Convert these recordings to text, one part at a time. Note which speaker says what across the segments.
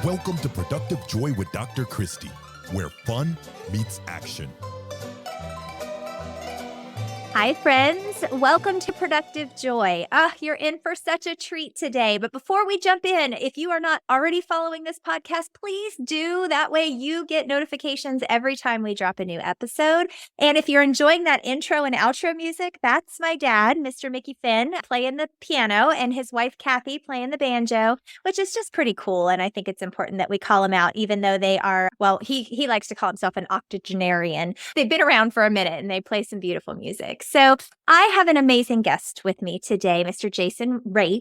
Speaker 1: Welcome to Productive Joy with Dr. Christy, where fun meets action.
Speaker 2: Hi, friends. Welcome to Productive Joy. You're in for such a treat today. But before we jump in, if you are not already following this podcast, please do. That way you get notifications every time we drop a new episode. And if you're enjoying that intro and outro music, that's my dad, Mr. Mickey Finn, playing the piano, and his wife, Kathy, playing the banjo, which is just pretty cool. And I think it's important that we call him out, even though they are, well, he likes to call himself an octogenarian. They've been around for a minute and they play some beautiful music. So I have an amazing guest with me today, Mr. Jason Raitz.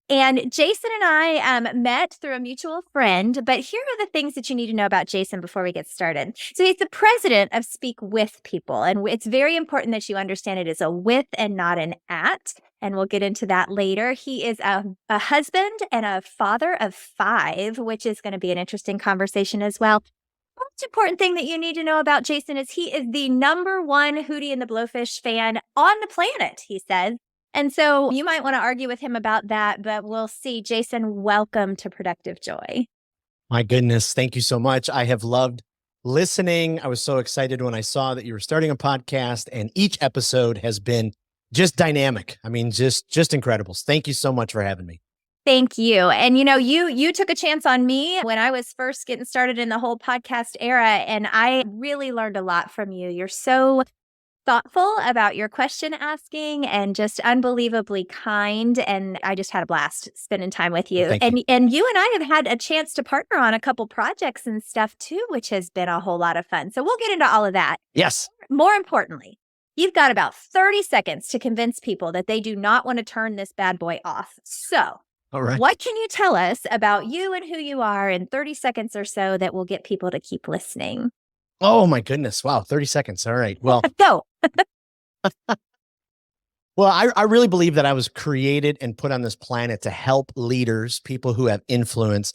Speaker 2: And Jason and I met through a mutual friend, but here are the things that you need to know about Jason before we get started. So he's the president of Speak With People, and it's very important that you understand it is a with and not an at, and we'll get into that later. He is a husband and a father of 5, which is going to be an interesting conversation as well. Most important thing that you need to know about Jason is he is the number one Hootie and the Blowfish fan on the planet, he says. And so you might want to argue with him about that, but we'll see. Jason, welcome to Productive Joy.
Speaker 3: My goodness. Thank you so much. I have loved listening. I was so excited when I saw that you were starting a podcast, and each episode has been just dynamic. I mean, just incredible. Thank you so much for having me.
Speaker 2: Thank you. And you took a chance on me when I was first getting started in the whole podcast era, and I really learned a lot from you. You're so thoughtful about your question asking and just unbelievably kind. And I just had a blast spending time with you.
Speaker 3: Thank
Speaker 2: And
Speaker 3: you.
Speaker 2: and you and I have had a chance to partner on a couple projects and stuff too, which has been a whole lot of fun. So we'll get into all of that.
Speaker 3: Yes.
Speaker 2: More importantly, you've got about 30 seconds to convince people that they do not want to turn this bad boy off. So
Speaker 3: All right.
Speaker 2: what can you tell us about you and who you are in 30 seconds or so that will get people to keep listening?
Speaker 3: Oh my goodness. Wow. 30 seconds. All right. Well,
Speaker 2: Go.
Speaker 3: I really believe that I was created and put on this planet to help leaders, people who have influence,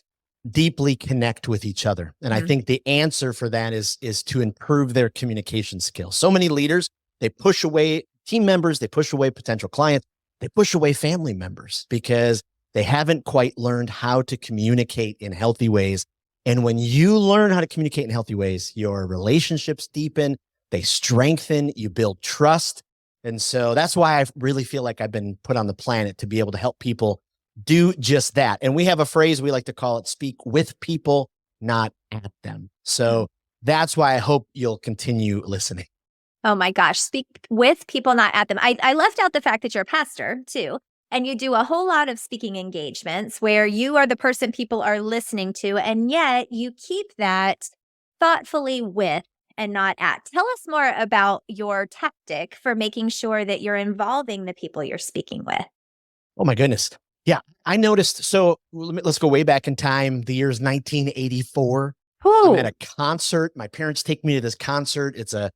Speaker 3: deeply connect with each other. And I think the answer for that is to improve their communication skills. So many leaders, they push away team members, they push away potential clients, they push away family members because they haven't quite learned how to communicate in healthy ways. And when you learn how to communicate in healthy ways, your relationships deepen, they strengthen, you build trust. And so that's why I really feel like I've been put on the planet to be able to help people do just that. And we have a phrase, we like to call it speak with people, not at them. So that's why I hope you'll continue listening.
Speaker 2: Oh my gosh. Speak with people, not at them. I left out the fact that you're a pastor too. And you do a whole lot of speaking engagements where you are the person people are listening to, and yet you keep that thoughtfully with and not at. Tell us more about your tactic for making sure that you're involving the people you're speaking with.
Speaker 3: Oh my goodness. Yeah, I noticed. So let's go way back in time. The year's 1984.
Speaker 2: Ooh.
Speaker 3: I'm at a concert. My parents take me to this concert. It's a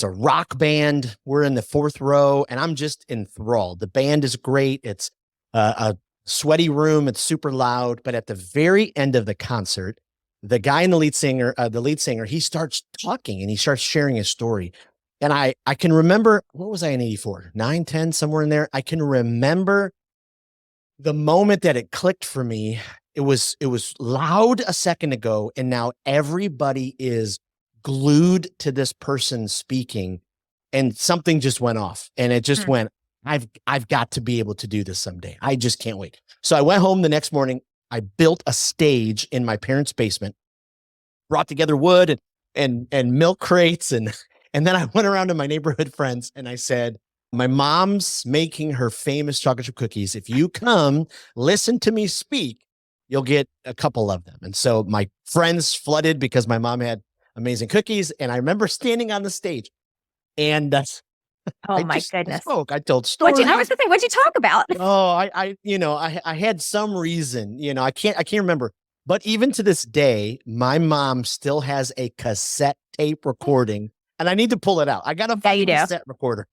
Speaker 3: rock band. We're in the 4th row, and I'm just enthralled. The band is great. It's a sweaty room. It's super loud. But at the very end of the concert, the guy in the lead singer, he starts talking and he starts sharing his story. And I can remember, what was I in 84? 9, 10, somewhere in there. I can remember the moment that it clicked for me. It was loud a second ago, and now everybody is glued to this person speaking, and something just went off, and it just went, I've got to be able to do this someday. I just can't wait. So I went home the next morning. I built a stage in my parents' basement, brought together wood and milk crates. And then I went around to my neighborhood friends and I said, my mom's making her famous chocolate chip cookies. If you come listen to me speak, you'll get a couple of them. And so my friends flooded because my mom had amazing cookies. And I remember standing on the stage, and
Speaker 2: Oh my goodness.
Speaker 3: I told stories.
Speaker 2: I was going to say, what'd you talk about?
Speaker 3: Oh, I had some reason, I can't remember. But even to this day, my mom still has a cassette tape recording, and I need to pull it out. I got a cassette recorder.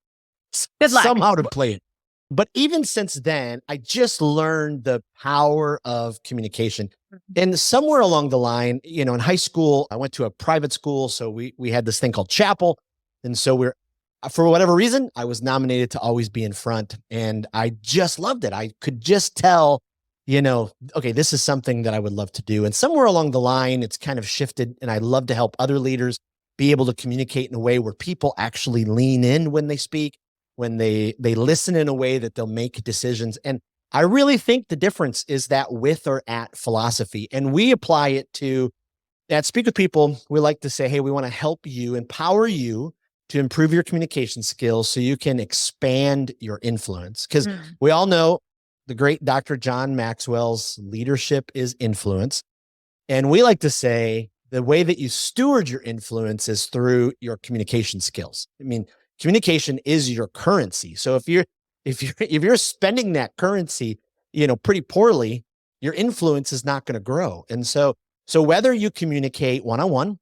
Speaker 2: Good luck.
Speaker 3: Somehow to play it. But even since then, I just learned the power of communication. And somewhere along the line, in high school, I went to a private school. So we had this thing called chapel. And so for whatever reason, I was nominated to always be in front. And I just loved it. I could just tell okay, this is something that I would love to do. And somewhere along the line, it's kind of shifted, and I love to help other leaders be able to communicate in a way where people actually lean in when they speak, when they listen in a way that they'll make decisions. And I really think the difference is that with or at philosophy. And we apply it to at Speak with People. We like to say, hey, we want to help you, empower you to improve your communication skills so you can expand your influence. Because we all know the great Dr. John Maxwell's leadership is influence. And we like to say the way that you steward your influence is through your communication skills. I mean, communication is your currency. So if you're spending that currency, pretty poorly, your influence is not going to grow. And so whether you communicate one-on-one,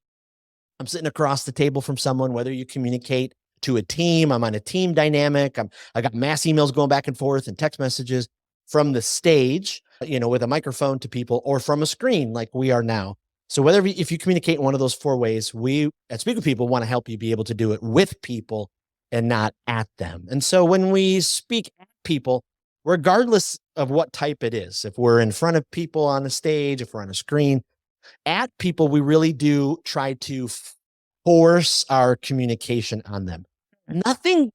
Speaker 3: I'm sitting across the table from someone, whether you communicate to a team, I'm on a team dynamic, I got mass emails going back and forth and text messages from the stage, with a microphone to people, or from a screen like we are now. So if you communicate in one of those four ways, we at Speak with People want to help you be able to do it with people and not at them. And so when we speak at people, regardless of what type it is, if we're in front of people on a stage, if we're on a screen, at people, we really do try to force our communication on them. Nothing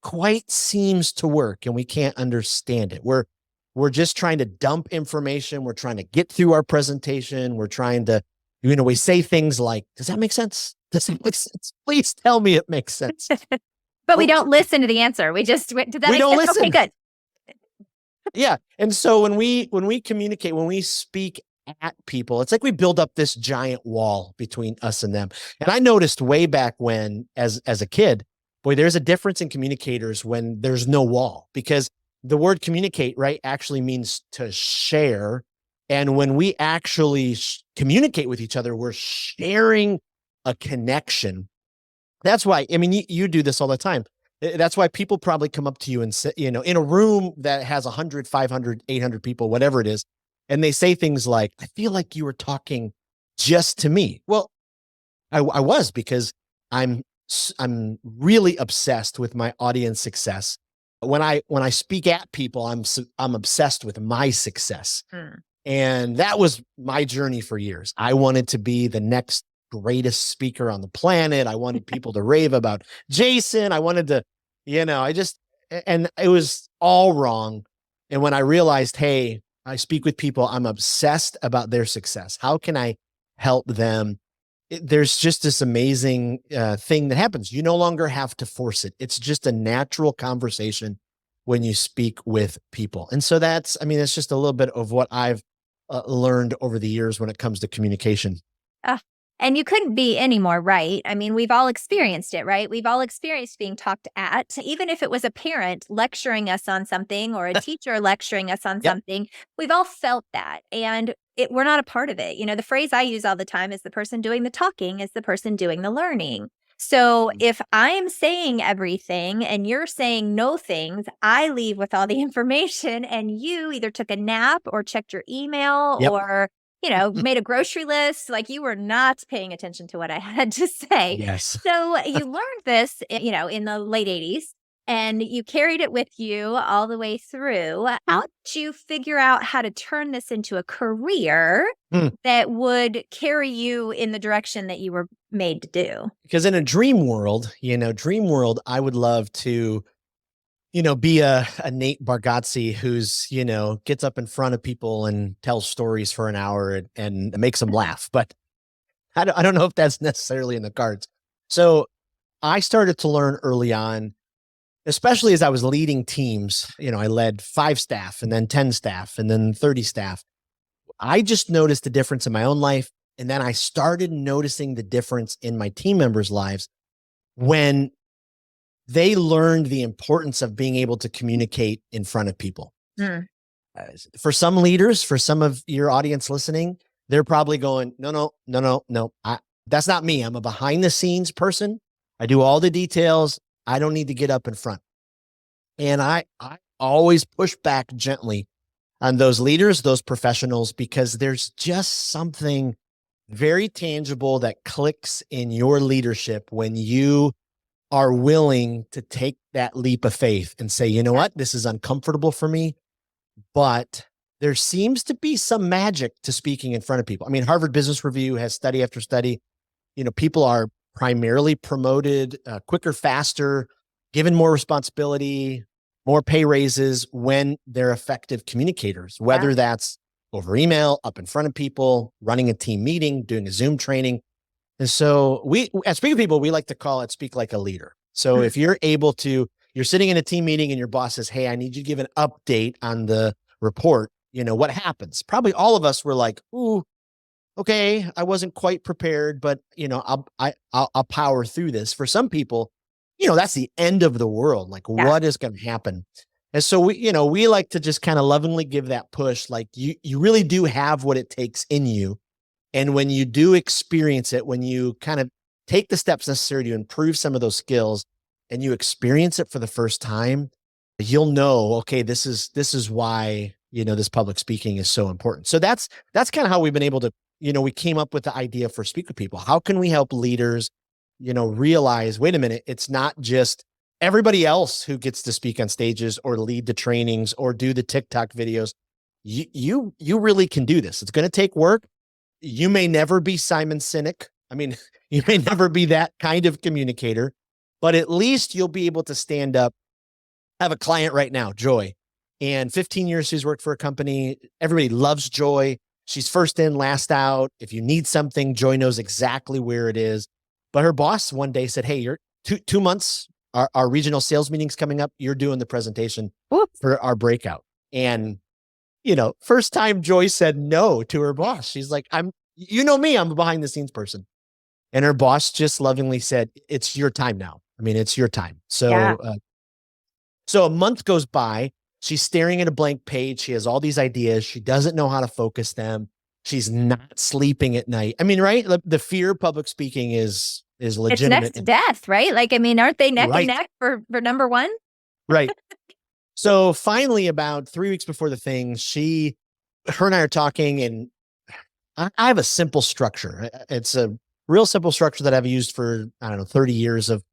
Speaker 3: quite seems to work, and we can't understand it. We're just trying to dump information. We're trying to get through our presentation. We're trying to, we say things like, does that make sense? Does that make sense? Please tell me it makes sense.
Speaker 2: But we don't listen to the answer. We just went to that.
Speaker 3: We don't listen.
Speaker 2: Okay, good.
Speaker 3: Yeah. And so when we communicate, when we speak at people, it's like we build up this giant wall between us and them. And I noticed way back when, as a kid, boy, there's a difference in communicators when there's no wall, because the word communicate, right, actually means to share. And when we actually communicate with each other, we're sharing a connection. That's why, you do this all the time. That's why people probably come up to you and say, in a room that has 100, 500, 800 people, whatever it is, and they say things like, I feel like you were talking just to me. Well, I was, because I'm really obsessed with my audience success. When I speak at people, I'm obsessed with my success. And that was my journey for years. I wanted to be the next greatest speaker on the planet. I wanted people to rave about Jason. I wanted to, and it was all wrong. And when I realized, hey, I speak with people, I'm obsessed about their success. How can I help them? There's just this amazing thing that happens. You no longer have to force it. It's just a natural conversation when you speak with people. And so it's just a little bit of what I've learned over the years when it comes to communication.
Speaker 2: And you couldn't be any more right. We've all experienced it, right? We've all experienced being talked at, even if it was a parent lecturing us on something or a teacher lecturing us on something. We've all felt that. And we're not a part of it. The phrase I use all the time is the person doing the talking is the person doing the learning. So if I'm saying everything and you're saying no things, I leave with all the information, and you either took a nap or checked your email or made a grocery list. Like, you were not paying attention to what I had to say.
Speaker 3: Yes.
Speaker 2: So you learned this, in the late 80s, and you carried it with you all the way through. How did you figure out how to turn this into a career that would carry you in the direction that you were made to do?
Speaker 3: Because in a dream world, I would love to be a Nate Bargatze who's, gets up in front of people and tells stories for an hour and makes them laugh. But I don't know if that's necessarily in the cards. So I started to learn early on, especially as I was leading teams. I led 5 staff and then 10 staff and then 30 staff. I just noticed the difference in my own life. And then I started noticing the difference in my team members' lives when they learned the importance of being able to communicate in front of people. For some leaders, for some of your audience listening, they're probably going, no. That's not me. I'm a behind the scenes person. I do all the details. I don't need to get up in front. And I always push back gently on those leaders, those professionals, because there's just something very tangible that clicks in your leadership when you are willing to take that leap of faith and say, you know what, this is uncomfortable for me, but there seems to be some magic to speaking in front of people. I mean, Harvard Business Review has study after study. People are primarily promoted quicker, faster, given more responsibility, more pay raises when they're effective communicators, whether that's over email, up in front of people, running a team meeting, doing a Zoom training. And so we, at Speak with People, we like to call it speak like a leader. So if you're sitting in a team meeting and your boss says, hey, I need you to give an update on the report, what happens? Probably all of us were like, ooh, okay, I wasn't quite prepared, but I'll power through this. For some people, that's the end of the world. Like, what is going to happen? And so we like to just kind of lovingly give that push. Like you really do have what it takes in you. And when you do experience it, when you kind of take the steps necessary to improve some of those skills and you experience it for the first time, you'll know, okay, this is why, this public speaking is so important. So that's kind of how we've been able to, we came up with the idea for Speak with People. How can we help leaders, realize, wait a minute, it's not just everybody else who gets to speak on stages or lead the trainings or do the TikTok videos. You really can do this. It's going to take work. You may never be Simon Sinek. I mean, you may never be that kind of communicator, but at least you'll be able to stand up. I have a client right now, Joy, and 15 years she's worked for a company. Everybody loves Joy. She's first in, last out. If you need something, Joy knows exactly where it is. But her boss one day said, hey, you're 2 months, our regional sales meeting's coming up. You're doing the presentation for our breakout. And first time Joy said no to her boss. She's like, I'm a behind the scenes person. And her boss just lovingly said, it's your time now. I mean, it's your time. So, so a month goes by. She's staring at a blank page. She has all these ideas. She doesn't know how to focus them. She's not sleeping at night. I mean, right? The fear of public speaking is legitimate.
Speaker 2: It's next to death, right? Like, I mean, aren't they neck and neck for number one?
Speaker 3: Right. So finally, about 3 weeks before the thing, her and I are talking, and I have a simple structure. It's a real simple structure that I've used for, 30 years of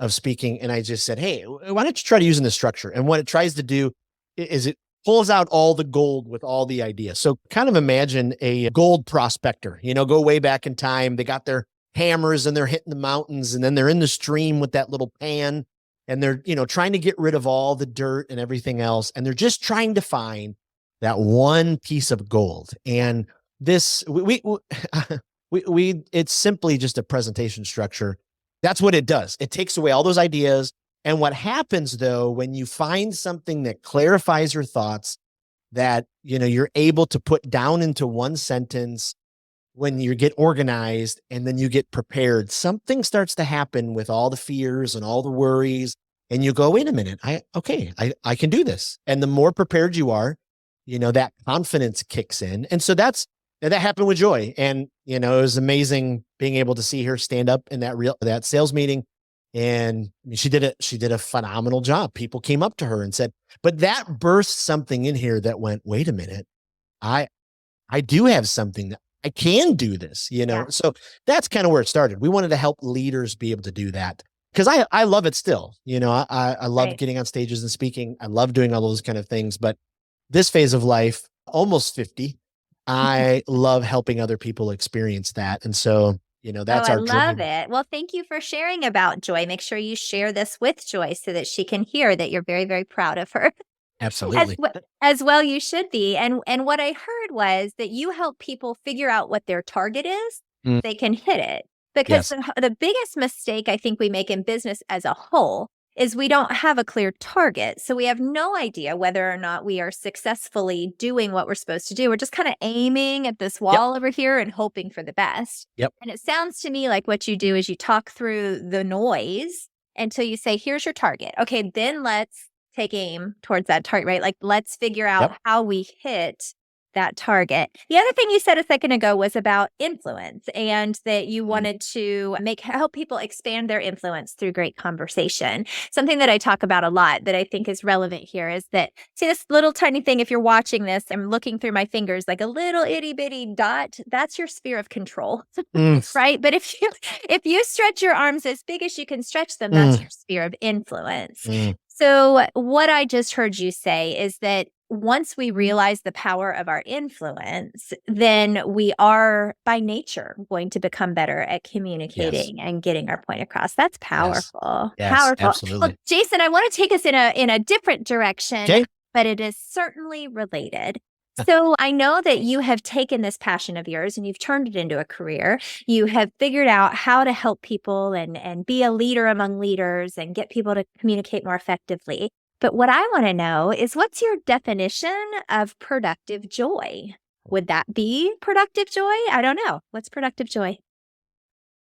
Speaker 3: speaking. And I just said, hey, why don't you try to using this structure? And what it tries to do is it pulls out all the gold with all the ideas. So kind of imagine a gold prospector, go way back in time. They got their hammers and they're hitting the mountains, and then they're in the stream with that little pan. And they're, trying to get rid of all the dirt and everything else. And they're just trying to find that one piece of gold. And this, it's simply just a presentation structure. That's what it does. It takes away all those ideas. And what happens though, when you find something that clarifies your thoughts, that, you're able to put down into one sentence, when you get organized and then you get prepared, something starts to happen with all the fears and all the worries. And you go, wait a minute, I can do this. And the more prepared you are, that confidence kicks in. And so that happened with Joy. And, it was amazing being able to see her stand up in that sales meeting. And she did a phenomenal job. People came up to her and said, but that birthed something in here that went, wait a minute, I do have something that I can do this, So that's kind of where it started. We wanted to help leaders be able to do that, because I love it still. I love getting on stages and speaking. I love doing all those kind of things. But this phase of life, almost 50, I love helping other people experience that. And so, that's our dream.
Speaker 2: I love it. Well, thank you for sharing about Joy. Make sure you share this with Joy so that she can hear that you're very, very proud of her.
Speaker 3: Absolutely.
Speaker 2: As well you should be. And what I heard was that you help people figure out what their target is, they can hit it. Because the biggest mistake I think we make in business as a whole is we don't have a clear target. So we have no idea whether or not we are successfully doing what we're supposed to do. We're just kind of aiming at this wall over here and hoping for the best.
Speaker 3: Yep.
Speaker 2: And it sounds to me like what you do is you talk through the noise until you say, here's your target. Okay, then let's take aim towards that target, right? Like, let's figure out how we hit that target. The other thing you said a second ago was about influence, and that you wanted to help people expand their influence through great conversation. Something that I talk about a lot that I think is relevant here is that, see this little tiny thing, if you're watching this, I'm looking through my fingers like a little itty bitty dot, that's your sphere of control, right? But if you stretch your arms as big as you can stretch them, that's your sphere of influence. So what I just heard you say is that once we realize the power of our influence, then we are by nature going to become better at
Speaker 3: Yes.
Speaker 2: communicating and getting our point across. That's
Speaker 3: Yes.
Speaker 2: powerful.
Speaker 3: Yes.
Speaker 2: Powerful. Well,
Speaker 3: Absolutely.
Speaker 2: Jason, I want to take us in a different direction,
Speaker 3: Okay.
Speaker 2: but it is certainly related. So I know that you have taken this passion of yours and you've turned it into a career. You have figured out how to help people and be a leader among leaders and get people to communicate more effectively. But what I want to know is, what's your definition of productive joy? Would that be productive joy? I don't know. What's productive joy?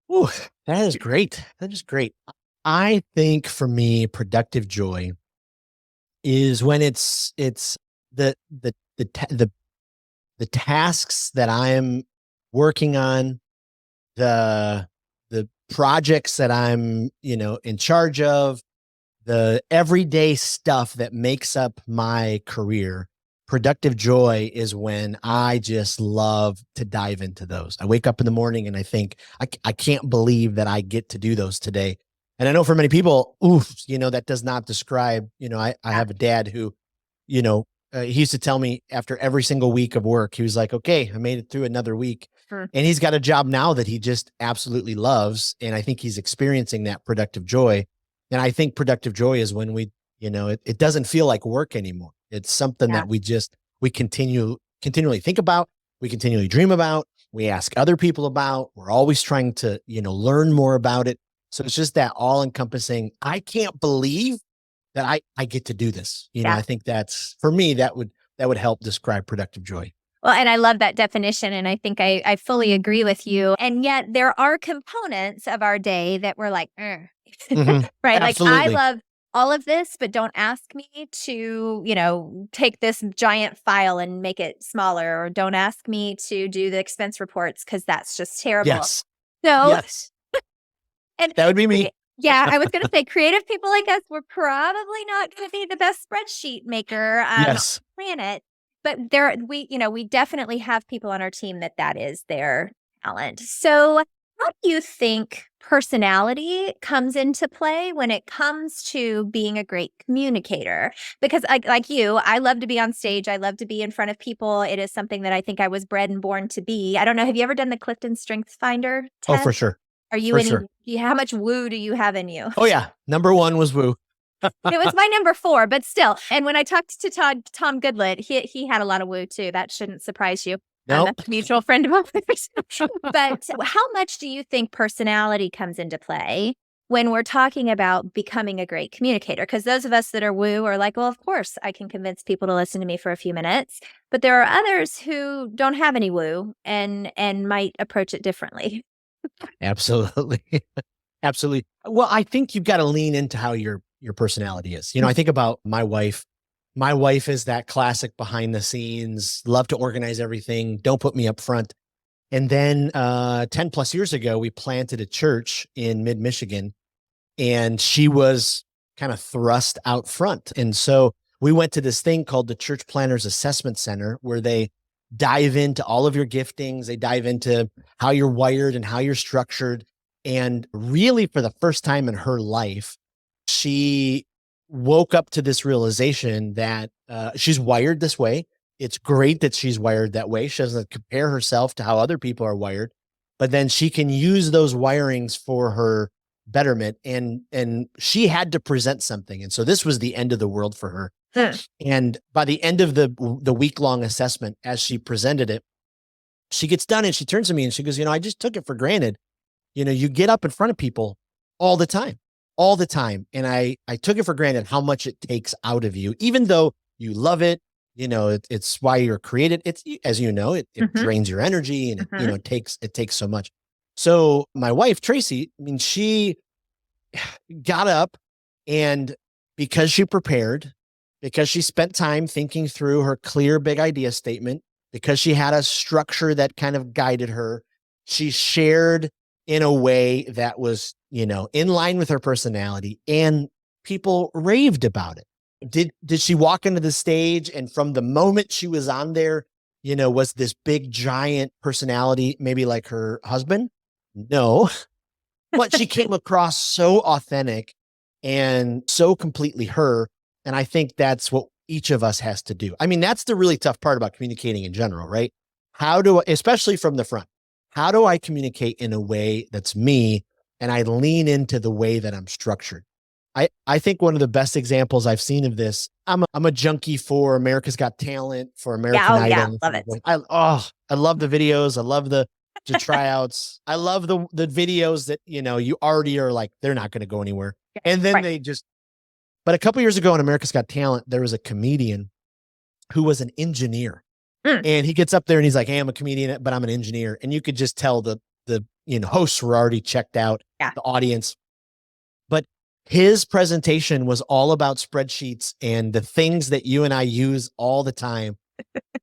Speaker 3: Ooh, that is great. That is great. I think for me, productive joy is when it's the tasks that I am working on, the projects that I'm, in charge of, the everyday stuff that makes up my career. Productive joy is when I just love to dive into those. I wake up in the morning and I think, I can't believe that I get to do those today. And I know for many people, that does not describe, I have a dad who, he used to tell me after every single week of work, he was like, okay, I made it through another week.
Speaker 2: Hmm.
Speaker 3: And he's got a job now that he just absolutely loves. And I think he's experiencing that productive joy. And I think productive joy is when we, it doesn't feel like work anymore. It's something
Speaker 2: Yeah.
Speaker 3: that we continually think about, we continually dream about, we ask other people about, we're always trying to, learn more about it. So it's just that all encompassing, I can't believe that I get to do this.
Speaker 2: Yeah.
Speaker 3: I think that's, for me, that would help describe productive joy.
Speaker 2: Well, and I love that definition. And I think I fully agree with you. And yet there are components of our day that we're like, right? Like,
Speaker 3: Absolutely.
Speaker 2: I love all of this, but don't ask me to, take this giant file and make it smaller, or don't ask me to do the expense reports because that's just terrible.
Speaker 3: Yes.
Speaker 2: So,
Speaker 3: Yes.
Speaker 2: and
Speaker 3: That would be me.
Speaker 2: yeah, I was going to say, creative people like us, we're probably not going to be the best spreadsheet maker
Speaker 3: Yes.
Speaker 2: on the planet. But we definitely have people on our team that is their talent. So how do you think personality comes into play when it comes to being a great communicator? Because like you, I love to be on stage. I love to be in front of people. It is something that I think I was bred and born to be. I don't know. Have you ever done the Clifton Strengths Finder test?
Speaker 3: Oh, for sure.
Speaker 2: Are you
Speaker 3: For sure.
Speaker 2: how much woo do you have in you?
Speaker 3: Oh yeah. Number one was woo.
Speaker 2: It was my number 4, but still. And when I talked to Tom Goodlett, he had a lot of woo too. That shouldn't surprise you.
Speaker 3: Nope.
Speaker 2: I'm a mutual friend of ours. But how much do you think personality comes into play when we're talking about becoming a great communicator? Because those of us that are woo are like, well, of course, I can convince people to listen to me for a few minutes. But there are others who don't have any woo and might approach it differently.
Speaker 3: Absolutely. Absolutely. Well, I think you've got to lean into how your personality is. I think about my wife. My wife is that classic behind the scenes, love to organize everything, don't put me up front. And then 10 plus years ago, we planted a church in mid-Michigan, and she was kind of thrust out front. And so we went to this thing called the Church Planners Assessment Center, where they dive into all of your giftings. They dive into how you're wired and how you're structured. And really, for the first time in her life, she woke up to this realization that she's wired this way. It's great that she's wired that way. She doesn't compare herself to how other people are wired, but then she can use those wirings for her betterment. And she had to present something. And so this was the end of the world for her. And by the end of the week-long assessment, as she presented it, she gets done and she turns to me and she goes, I just took it for granted. You get up in front of people all the time. And I took it for granted how much it takes out of you, even though you love it. It's why you're created. It's, as it drains your energy, and it takes so much. So my wife, Tracy, she got up, and because she prepared, because she spent time thinking through her clear, big idea statement, because she had a structure that kind of guided her, she shared in a way that was, in line with her personality, and people raved about it. Did she walk into the stage, and from the moment she was on there, was this big giant personality, maybe like her husband? No, but she came across so authentic and so completely her. And I think that's what each of us has to do. I mean, that's the really tough part about communicating in general, right? Especially from the front, how do I communicate in a way that's me and I lean into the way that I'm structured? I think one of the best examples I've seen of this, I'm a junkie for America's Got Talent, for American Idol.
Speaker 2: Love it.
Speaker 3: I love the videos. I love the tryouts. I love the videos that, you already are like, they're not going to go anywhere. And then but a couple years ago on America's Got Talent, there was a comedian who was an engineer. And he gets up there and he's like, hey, I'm a comedian, but I'm an engineer. And you could just tell the hosts were already checked out, the audience. But his presentation was all about spreadsheets and the things that you and I use all the time.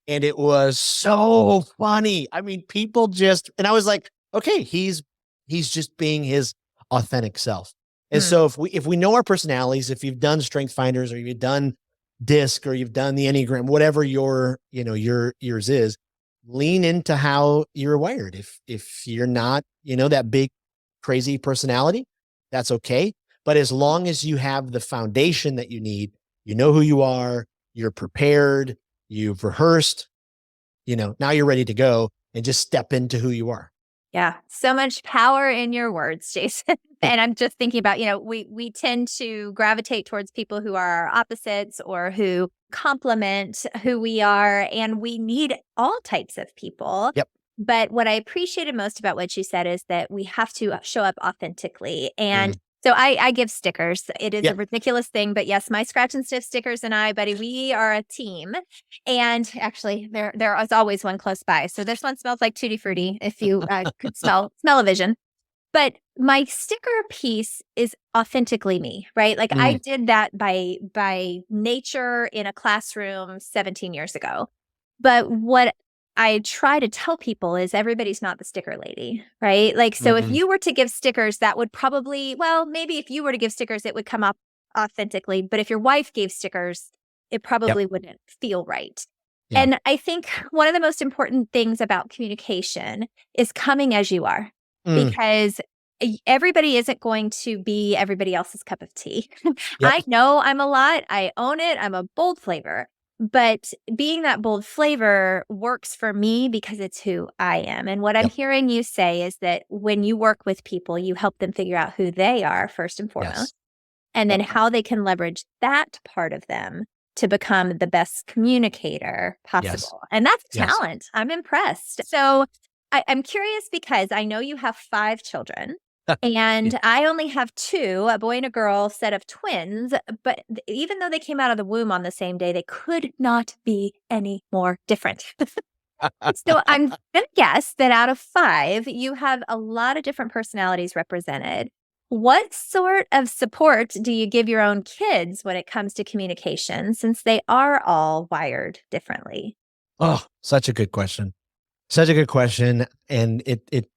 Speaker 3: And it was so funny. I mean, and I was like, okay, he's just being his authentic self. And so if we know our personalities, if you've done Strength Finders or you've done DISC or you've done the Enneagram, whatever yours is, lean into how you're wired. If you're not, that big, crazy personality, that's okay. But as long as you have the foundation that you need, you know who you are, you're prepared, you've rehearsed, now you're ready to go and just step into who you are.
Speaker 2: Yeah. So much power in your words, Jason. And I'm just thinking about, we tend to gravitate towards people who are our opposites or who complement who we are. And we need all types of people.
Speaker 3: Yep.
Speaker 2: But what I appreciated most about what you said is that we have to show up authentically. And so I give stickers. It is a ridiculous thing, but yes, my scratch and sniff stickers and I, buddy, we are a team. And actually, there is always one close by. So this one smells like Tutti Frutti, if you could smell a vision. But my sticker piece is authentically me, right? Like I did that by nature in a classroom 17 years ago. But what I try to tell people is everybody's not the sticker lady, right? Like, so if you were to give stickers, that would probably, maybe if you were to give stickers, it would come up authentically. But if your wife gave stickers, it probably wouldn't feel right. Yeah. And I think one of the most important things about communication is coming as you are, because everybody isn't going to be everybody else's cup of tea. I know I'm a lot. I own it. I'm a bold flavor. But being that bold flavor works for me because it's who I am. And what I'm hearing you say is that when you work with people, you help them figure out who they are first and foremost, and then how they can leverage that part of them to become the best communicator possible. And that's talent. I'm impressed. So I'm curious because I know you have 5 children. And I only have 2, a boy and a girl set of twins. But even though they came out of the womb on the same day, they could not be any more different. So I'm going to guess that out of 5, you have a lot of different personalities represented. What sort of support do you give your own kids when it comes to communication, since they are all wired differently?
Speaker 3: Oh, such a good question. Such a good question. And it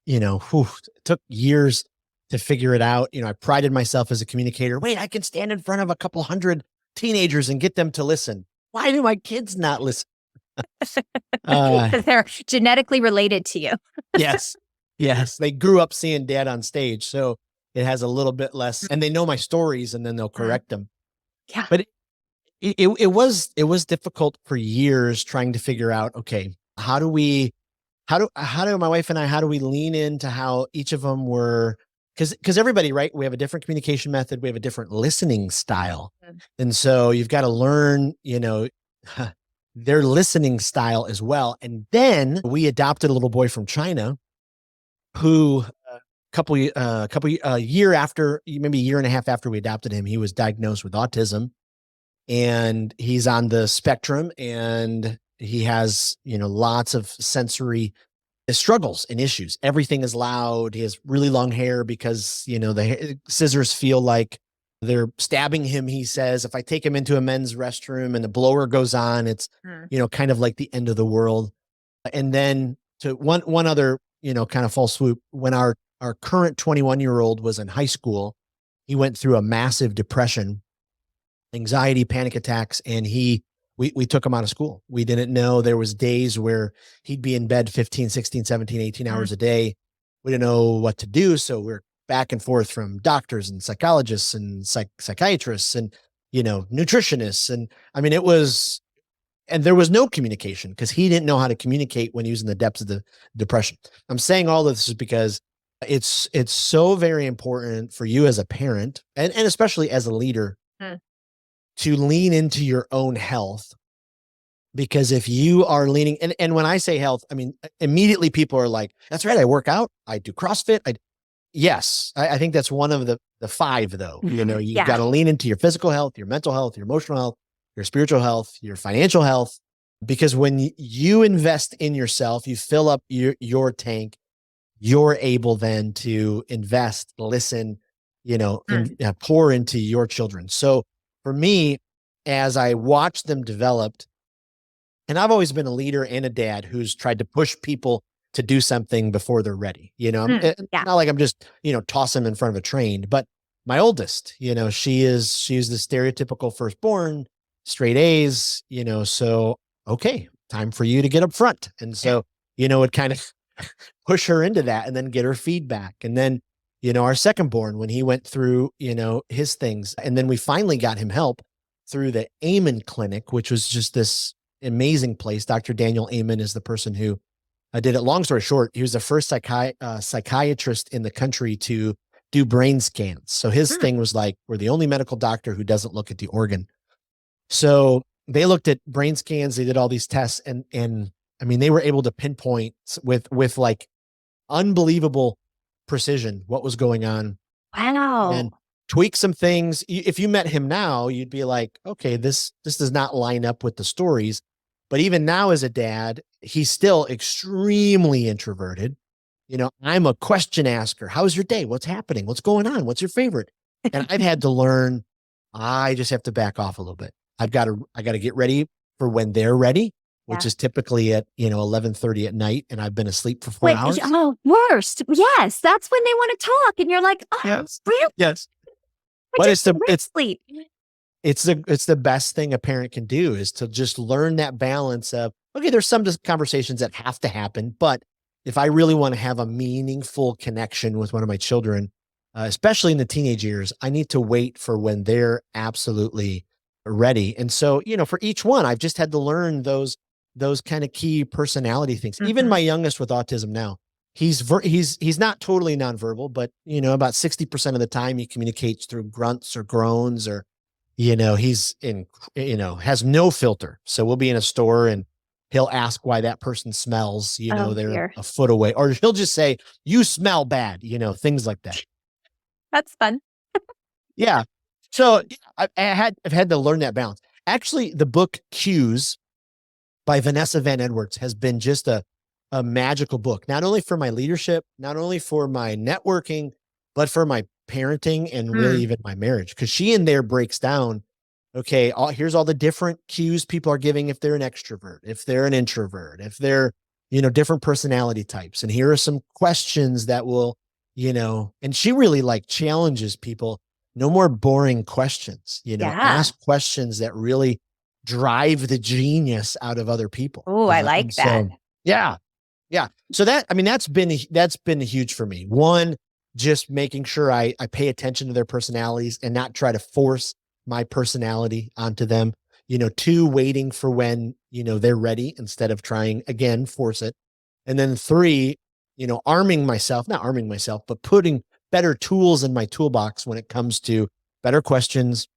Speaker 3: took years to figure it out. I prided myself as a communicator. Wait, I can stand in front of a couple hundred teenagers and get them to listen. Why do my kids not listen?
Speaker 2: Because they're genetically related to you.
Speaker 3: Yes. They grew up seeing dad on stage. So it has a little bit less, and they know my stories and then they'll correct them.
Speaker 2: Yeah.
Speaker 3: But it was difficult for years trying to figure out, okay, how do my wife and I, how do we lean into how each of them were, because everybody, right? We have a different communication method. We have a different listening style. And so you've got to learn, their listening style as well. And then we adopted a little boy from China who a year after, maybe a year and a half after we adopted him, he was diagnosed with autism, and he's on the spectrum, and he has, lots of sensory struggles and issues. Everything is loud. He has really long hair because, the scissors feel like they're stabbing him. He says, if I take him into a men's restroom and the blower goes on, it's, kind of like the end of the world. And then to one other, kind of false swoop, when our current 21-year-old was in high school, he went through a massive depression, anxiety, panic attacks, and we took him out of school. We didn't know. There was days where he'd be in bed 15, 16, 17, 18 hours a day. We didn't know what to do. So we're back and forth from doctors and psychologists and psychiatrists. And nutritionists. And I mean, and there was no communication because he didn't know how to communicate when he was in the depths of the depression. I'm saying all of this is because it's so very important for you as a parent and especially as a leader to lean into your own health. Because if you are leaning, and when I say health, I mean, immediately people are like, that's right, I work out, I do CrossFit. Yes, I think that's one of the five, though. You've got to lean into your physical health, your mental health, your emotional health, your spiritual health, your financial health. Because when you invest in yourself, you fill up your tank, you're able then to invest, listen, pour into your children. So for me, as I watch them develop, and I've always been a leader and a dad who's tried to push people to do something before they're ready. Not like I'm just, toss them in front of a train, but my oldest, she's the stereotypical firstborn, straight A's, so, okay, time for you to get up front. And so, it kind of push her into that and then get her feedback. And then, our secondborn, when he went through, his things, and then we finally got him help through the Amen Clinic, which was just this amazing place. Dr. Daniel Amen is the person who did it. Long story short, he was the first psychiatrist in the country to do brain scans. So his thing was like, we're the only medical doctor who doesn't look at the organ. So they looked at brain scans, they did all these tests, and I mean, they were able to pinpoint with like unbelievable precision what was going on.
Speaker 2: Wow.
Speaker 3: And tweak some things. If you met him now, you'd be like, okay, this does not line up with the stories. But even now as a dad, he's still extremely introverted. I'm a question asker. How's your day? What's happening? What's going on? What's your favorite? And I've had to learn, I just have to back off a little bit. I got to get ready for when they're ready, which is typically at, 11:30 at night. And I've been asleep for 4 hours.
Speaker 2: Oh, worst. Yes. That's when they want to talk. And you're like, oh,
Speaker 3: yes.
Speaker 2: Really?
Speaker 3: Yes. But it's the best thing a parent can do is to just learn that balance of, okay, there's some conversations that have to happen, but if I really want to have a meaningful connection with one of my children, especially in the teenage years, I need to wait for when they're absolutely ready. And so, for each one, I've just had to learn those kind of key personality things. Even my youngest with autism now, he's not totally nonverbal, but about 60% of the time he communicates through grunts or groans, or he's has no filter. So we'll be in a store and he'll ask why that person smells, they're a foot away, or he'll just say, you smell bad, things like that.
Speaker 2: That's fun.
Speaker 3: Yeah. So I've had to learn that balance. Actually, the book Cues by Vanessa Van Edwards has been just a magical book, not only for my leadership, not only for my networking, but for my parenting and really even my marriage. Because she in there breaks down, okay, here's all the different cues people are giving if they're an extrovert, if they're an introvert, if they're, different personality types. And here are some questions that will, and she really like challenges people. No more boring questions, ask questions that really drive the genius out of other people.
Speaker 2: Oh, I like that.
Speaker 3: So, yeah. So that's been huge for me. One, just making sure I pay attention to their personalities and not try to force my personality onto them. Two, waiting for when, they're ready instead of trying again, force it. And then three, not arming myself, but putting better tools in my toolbox when it comes to better questions,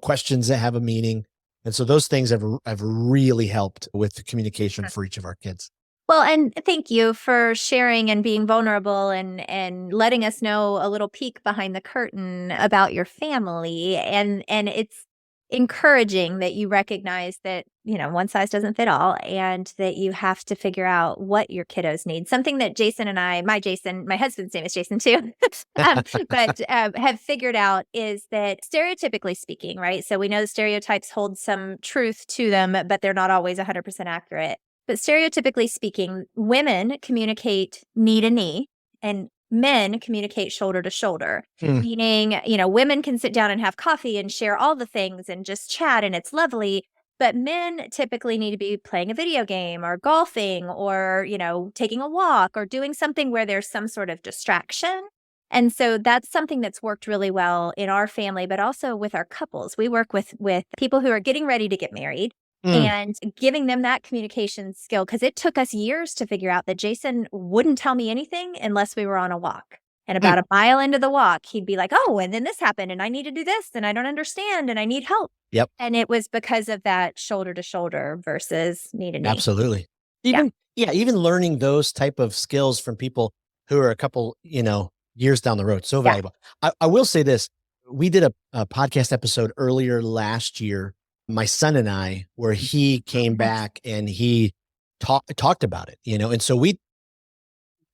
Speaker 3: questions that have a meaning. And so those things have really helped with the communication for each of our kids.
Speaker 2: Well, and thank you for sharing and being vulnerable and letting us know a little peek behind the curtain about your family. And it's encouraging that you recognize that, one size doesn't fit all, and that you have to figure out what your kiddos need. Something that Jason and my husband's name is Jason too, but have figured out is that stereotypically speaking, right? So we know the stereotypes hold some truth to them, but they're not always 100% accurate. But stereotypically speaking, women communicate knee to knee and men communicate shoulder to shoulder, meaning, women can sit down and have coffee and share all the things and just chat and it's lovely. But men typically need to be playing a video game or golfing or, taking a walk or doing something where there's some sort of distraction. And so that's something that's worked really well in our family, but also with our couples. We work with people who are getting ready to get married
Speaker 3: Mm,
Speaker 2: and giving them that communication skill, because it took us years to figure out that Jason wouldn't tell me anything unless we were on a walk. And
Speaker 3: mm.
Speaker 2: about a mile into the walk, he'd be like, "Oh, and then this happened, and I need to do this, and I don't understand, and I need help."
Speaker 3: Yep,
Speaker 2: And it was because of that shoulder to shoulder versus knee to knee.
Speaker 3: absolutely.
Speaker 2: Yeah.
Speaker 3: Even learning those type of skills from people who are a couple, years down the road, so
Speaker 2: Yeah.
Speaker 3: valuable. I will say this: we did a podcast episode earlier last year, my son and I, where he came
Speaker 2: Nice.
Speaker 3: back and he talked about it, and so we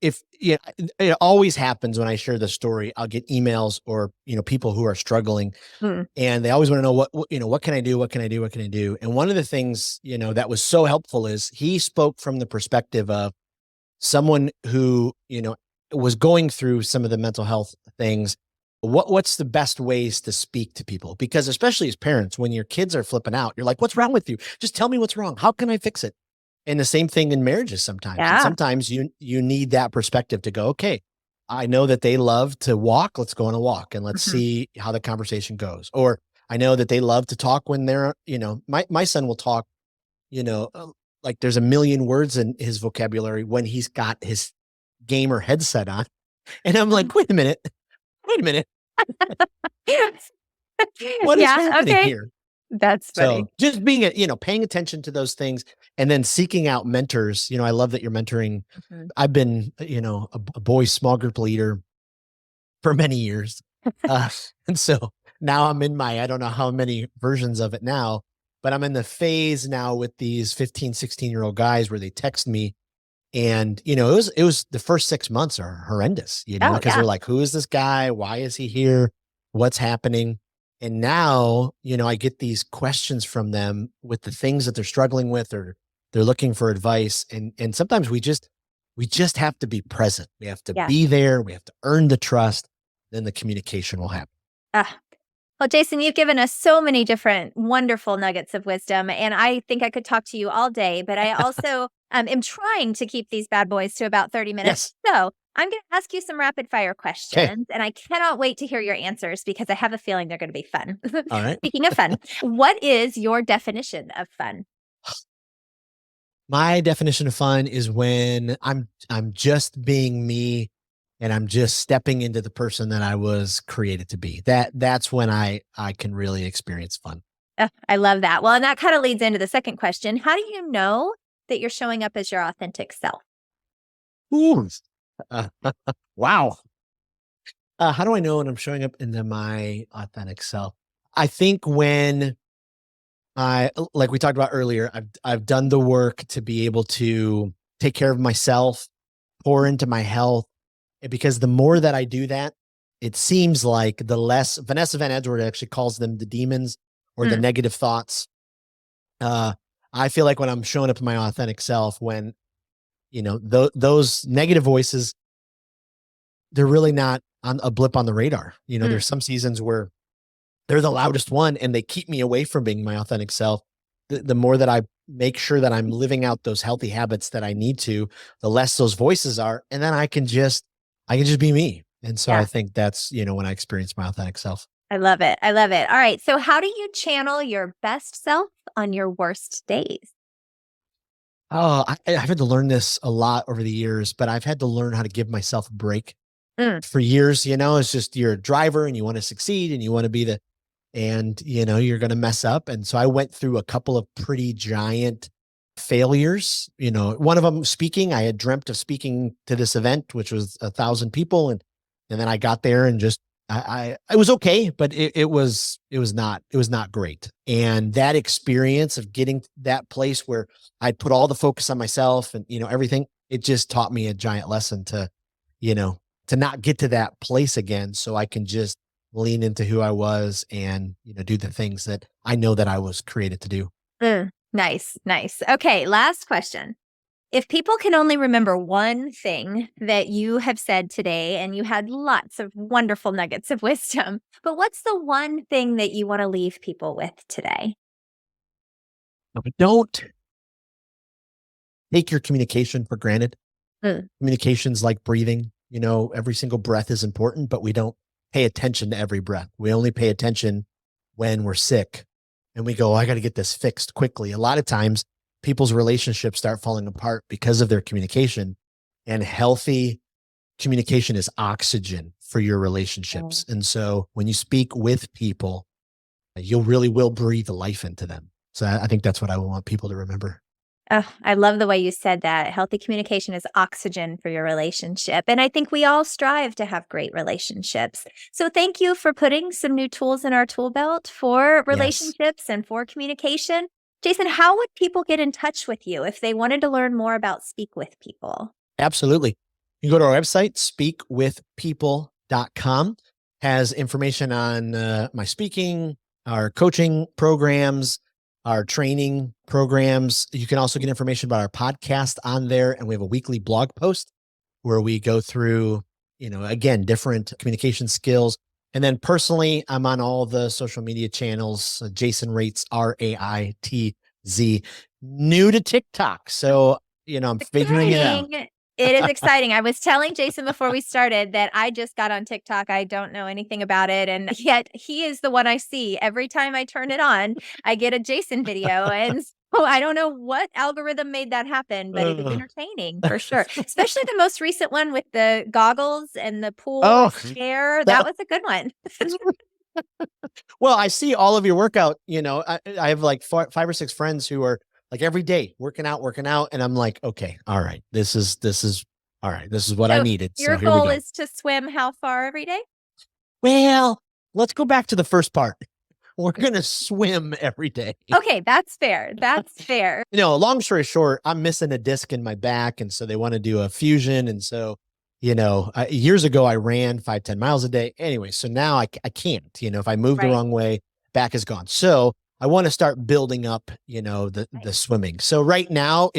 Speaker 3: if yeah, it always happens when I share the story, I'll get emails or, people who are struggling
Speaker 2: Mm.
Speaker 3: and they always want to know what can I do? What can I do? What can I do? And one of the things, that was so helpful is he spoke from the perspective of someone who, was going through some of the mental health things. What's the best ways to speak to people? Because especially as parents, when your kids are flipping out, you're like, what's wrong with you? Just tell me what's wrong. How can I fix it? And the same thing in marriages sometimes. And
Speaker 2: Yeah.
Speaker 3: sometimes you need that perspective to go, okay, I know that they love to walk. Let's go on a walk and let's
Speaker 2: Mhm.
Speaker 3: see how the conversation goes. Or I know that they love to talk when they're, my son will talk, you know, uh, like there's a million words in his vocabulary when he's got his gamer headset on. And I'm like, wait a minute, what is
Speaker 2: Yeah,
Speaker 3: happening
Speaker 2: okay.
Speaker 3: here?
Speaker 2: That's funny.
Speaker 3: So just being paying attention to those things and then seeking out mentors. I love that you're mentoring.
Speaker 2: Mhm.
Speaker 3: I've been, a boys small group leader for many years. Uh, and so now I'm in I don't know how many versions of it now, but I'm in the phase now with these 15, 16-year-old guys where they text me and, it was the first 6 months are horrendous,
Speaker 2: Oh,
Speaker 3: because
Speaker 2: yeah.
Speaker 3: they're like, who is this guy? Why is he here? What's happening? And now, I get these questions from them with the things that they're struggling with or they're looking for advice. And sometimes we just have to be present. We have to
Speaker 2: Yeah.
Speaker 3: be there. We have to earn the trust. Then the communication will happen.
Speaker 2: Ah, well, Jason, you've given us so many different wonderful nuggets of wisdom, and I think I could talk to you all day, but I also am trying to keep these bad boys to about 30 minutes.
Speaker 3: Yes.
Speaker 2: So I'm going to ask you some rapid fire
Speaker 3: Okay.
Speaker 2: questions, and I cannot wait to hear your answers because I have a feeling they're going to be fun.
Speaker 3: All right.
Speaker 2: Speaking of fun, what is your definition of fun?
Speaker 3: My definition of fun is when I'm just being me and I'm just stepping into the person that I was created to be. That's when I can really experience fun.
Speaker 2: I love that. Well, and that kind of leads into the second question. How do you know that you're showing up as your authentic self?
Speaker 3: Ooh. Uh, wow. How do I know when I'm showing up into my authentic self? I think when like we talked about earlier, I've done the work to be able to take care of myself, pour into my health. Because the more that I do that, it seems like the less Vanessa Van Edward actually calls them the demons or the
Speaker 2: Mm,
Speaker 3: negative thoughts. Uh, I feel like when I'm showing up in my authentic self, when those negative voices, they're really not on a blip on the radar.
Speaker 2: mm.
Speaker 3: There's some seasons where they're the loudest one and they keep me away from being my authentic self. The more that I make sure that I'm living out those healthy habits that I need to, the less those voices are. And then I can just be me. And so I
Speaker 2: Yeah.
Speaker 3: think that's, when I experience my authentic self.
Speaker 2: I love it. I love it. All right. So, how do you channel your best self on your worst days?
Speaker 3: Oh, I've had to learn this a lot over the years, but I've had to learn how to give myself a break.
Speaker 2: Mm,
Speaker 3: For years, it's just you're a driver and you want to succeed and you want to be and you're going to mess up. And so I went through a couple of pretty giant failures. One of them speaking, I had dreamt of speaking to this event, which was 1,000 people. And then I got there and just, it was okay, but it was not great. And that experience of getting to that place where I'd put all the focus on myself and, everything, it just taught me a giant lesson you know, to not get to that place again. So I can just lean into who I was and, do the things that I know that I was created to do.
Speaker 2: nice. Nice. Okay. Last question. If people can only remember one thing that you have said today, and you had lots of wonderful nuggets of wisdom, but what's the one thing that you want to leave people with today?
Speaker 3: But don't take your communication for granted.
Speaker 2: Mm,
Speaker 3: Communication's like breathing. every single breath is important, but we don't pay attention to every breath. We only pay attention when we're sick and we go, I got to get this fixed quickly. A lot of times people's relationships start falling apart because of their communication, and healthy communication is oxygen for your relationships. And so when you speak with people, you really will breathe life into them. So I think that's what I want people to remember.
Speaker 2: Oh, I love the way you said that. Healthy communication is oxygen for your relationship. And I think we all strive to have great relationships. So thank you for putting some new tools in our tool belt for relationships and for communication. Jason, how would people get in touch with you if they wanted to learn more about Speak With People?
Speaker 3: Absolutely. You can go to our website, speakwithpeople.com. Has information on my speaking, our coaching programs, our training programs. You can also get information about our podcast on there. And we have a weekly blog post where we go through, again, different communication skills. And then personally, I'm on all the social media channels, Jason Raitz, Raitz, new to TikTok. So, I'm figuring it out.
Speaker 2: It is exciting. I was telling Jason before we started that I just got on TikTok. I don't know anything about it. And yet he is the one I see. Every time I turn it on, I get a Jason video. And so I don't know what algorithm made that happen, but it is entertaining for sure. Especially the most recent one with the goggles and the pool chair. That was a good one.
Speaker 3: Well, I see all of your workout. I have like 5 or 6 friends who are like every day working out. And I'm like, okay, all right, this is all right. This is what I needed.
Speaker 2: Your goal is to swim how far every day?
Speaker 3: Well, let's go back to the first part. We're going to swim every day.
Speaker 2: Okay. That's fair.
Speaker 3: Long story short, I'm missing a disc in my back. And so they want to do a fusion. And so, years ago I ran 5-10 miles a day. Anyway, so now I can't, if I move the wrong way, back is gone. So I want to start building up, the swimming. So right now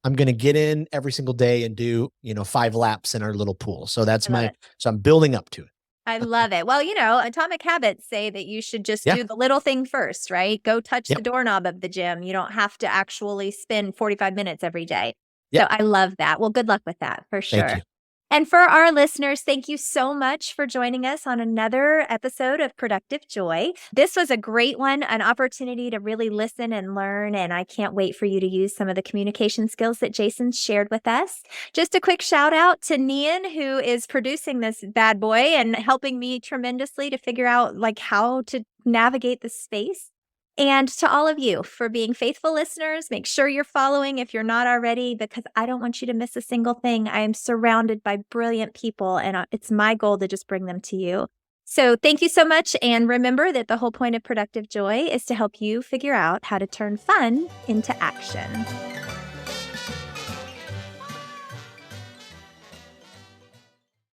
Speaker 3: I'm going to get in every single day and do, 5 laps in our little pool. So so I'm building up to it.
Speaker 2: I love it. Well, Atomic Habits say that you should just do the little thing first, right? Go touch the doorknob of the gym. You don't have to actually spend 45 minutes every day. So I love that. Well, good luck with that for sure.
Speaker 3: Thank you.
Speaker 2: And for our listeners, thank you so much for joining us on another episode of Productive Joy. This was a great one, an opportunity to really listen and learn, and I can't wait for you to use some of the communication skills that Jason shared with us. Just a quick shout out to Nian, who is producing this bad boy and helping me tremendously to figure out how to navigate the space. And to all of you for being faithful listeners. Make sure you're following if you're not already, because I don't want you to miss a single thing. I am surrounded by brilliant people, and it's my goal to just bring them to you. So thank you so much. And remember that the whole point of Productive Joy is to help you figure out how to turn fun into action.